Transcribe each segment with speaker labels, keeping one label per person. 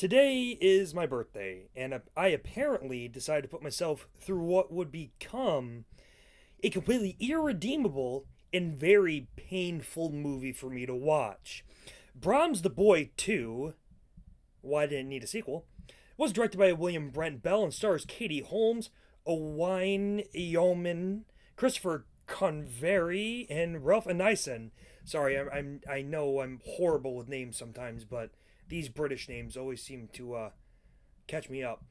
Speaker 1: Today is my birthday, and I apparently decided to put myself through what would become a completely irredeemable and very painful movie for me to watch. Brahms the Boy 2, why didn't it need a sequel, was directed by William Brent Bell and stars Katie Holmes, Owain Yeoman, Christopher Convery, and Ralph Ineson. Sorry, I know I'm horrible with names sometimes, but these British names always seem to catch me up.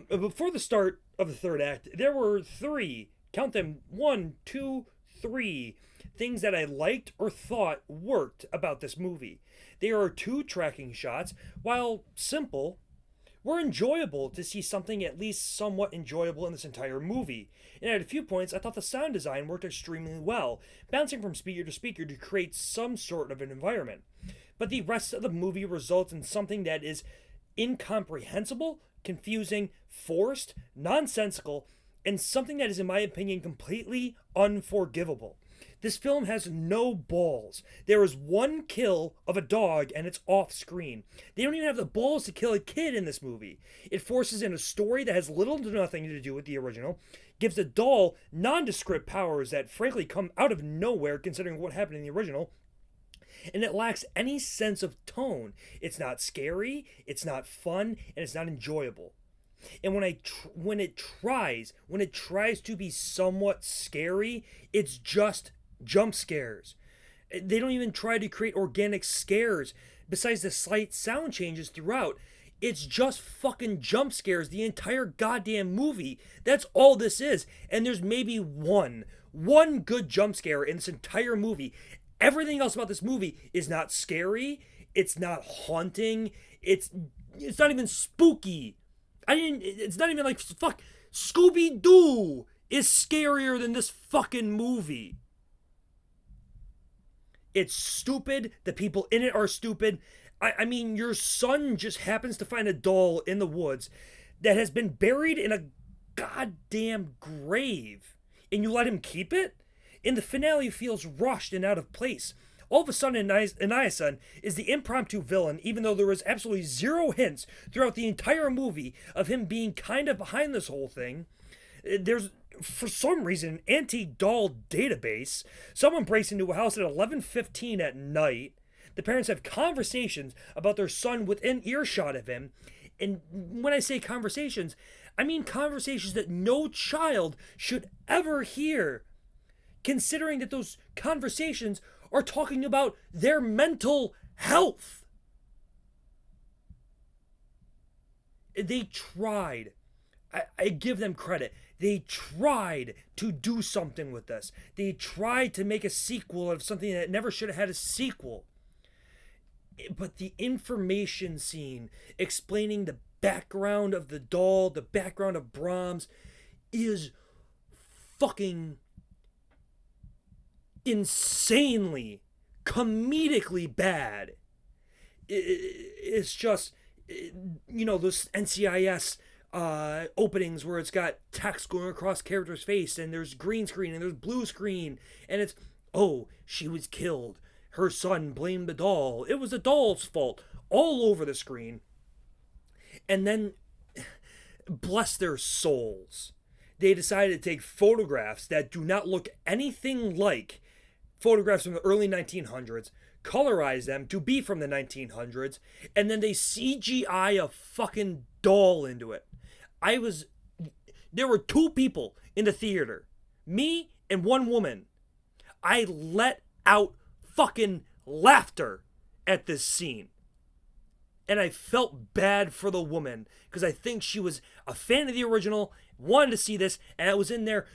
Speaker 1: Before the start of the third act, there were three, count them, one, two, three, things that I liked or thought worked about this movie. There are two tracking shots, while simple, were enjoyable to see something at least somewhat enjoyable in this entire movie. And at a few points, I thought the sound design worked extremely well, bouncing from speaker to speaker to create some sort of an environment. But the rest of the movie results in something that is incomprehensible, confusing, forced, nonsensical, and something that is, in my opinion, completely unforgivable. This film has no balls. There is one kill of a dog and it's off screen. They don't even have the balls to kill a kid in this movie. It forces in a story that has little to nothing to do with the original, gives the doll nondescript powers that frankly come out of nowhere considering what happened in the original, and it lacks any sense of tone. It's not scary, it's not fun, and it's not enjoyable. And when it tries to be somewhat scary, it's just jump scares. They don't even try to create organic scares besides the slight sound changes throughout. It's just fucking jump scares the entire goddamn movie. That's all this is. And there's maybe one good jump scare in this entire movie. Everything else about this movie is not scary. It's not haunting. It's not even spooky. It's not even like, fuck, Scooby-Doo is scarier than this fucking movie. It's stupid. The people in it are stupid. I mean, your son just happens to find a doll in the woods that has been buried in a goddamn grave, and you let him keep it? And the finale feels rushed and out of place. All of a sudden, Aniason is the impromptu villain, even though there was absolutely zero hints throughout the entire movie of him being kind of behind this whole thing. There's, for some reason, an anti-doll database. Someone breaks into a house at 11:15 at night. The parents have conversations about their son within earshot of him. And when I say conversations, I mean conversations that no child should ever hear, considering that those conversations are talking about their mental health. They tried. I give them credit. They tried to do something with this. They tried to make a sequel of something that never should have had a sequel. But the information scene explaining the background of the doll, the background of Brahms, is fucking insanely, comedically bad. It's just, those NCIS openings where it's got text going across characters' face, and there's green screen and there's blue screen, and it's, oh, she was killed. Her son blamed the doll. It was the doll's fault. All over the screen. And then, bless their souls, they decided to take photographs that do not look anything like photographs from the early 1900s, colorize them to be from the 1900s, and then they CGI a fucking doll into it. There were two people in the theater, me and one woman. I let out fucking laughter at this scene. And I felt bad for the woman, because I think she was a fan of the original, wanted to see this, and I was in there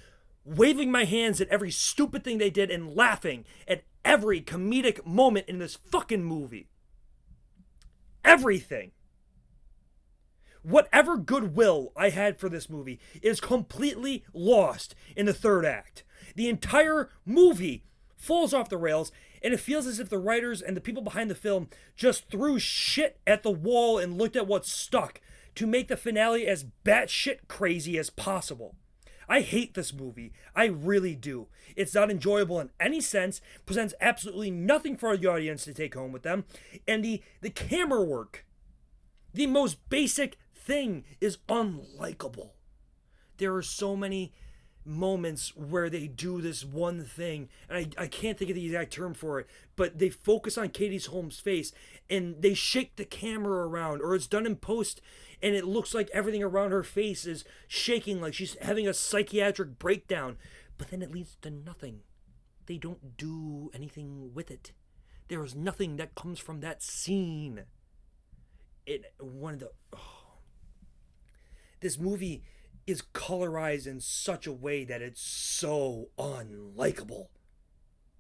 Speaker 1: waving my hands at every stupid thing they did and laughing at every comedic moment in this fucking movie. Everything. Whatever goodwill I had for this movie is completely lost in the third act. The entire movie falls off the rails, and it feels as if the writers and the people behind the film just threw shit at the wall and looked at what stuck to make the finale as batshit crazy as possible. I hate this movie. I really do. It's not enjoyable in any sense, presents absolutely nothing for the audience to take home with them, and the camera work The most basic thing is unlikable. There are so many moments where they do this one thing, and I can't think of the exact term for it, but they focus on Katie Holmes' face and they shake the camera around, or it's done in post and it looks like everything around her face is shaking like she's having a psychiatric breakdown, but then it leads to nothing. They don't do anything with it. There is nothing that comes from that scene. This movie is colorized in such a way that it's so unlikable.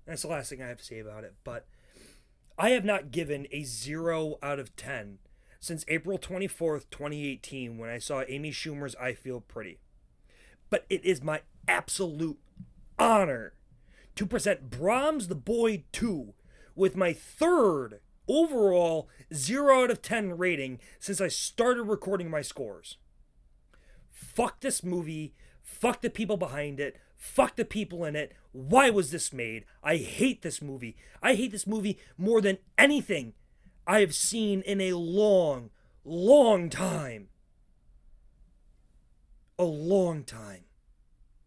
Speaker 1: That's the last thing I have to say about it. But I have not given a 0 out of 10 since April 24th, 2018, when I saw Amy Schumer's I Feel Pretty. But it is my absolute honor to present Brahms the Boy 2 with my third overall 0 out of 10 rating since I started recording my scores. Fuck this movie. Fuck the people behind it. Fuck the people in it. Why was this made? I hate this movie. I hate this movie more than anything I have seen in a long, long time. A long time.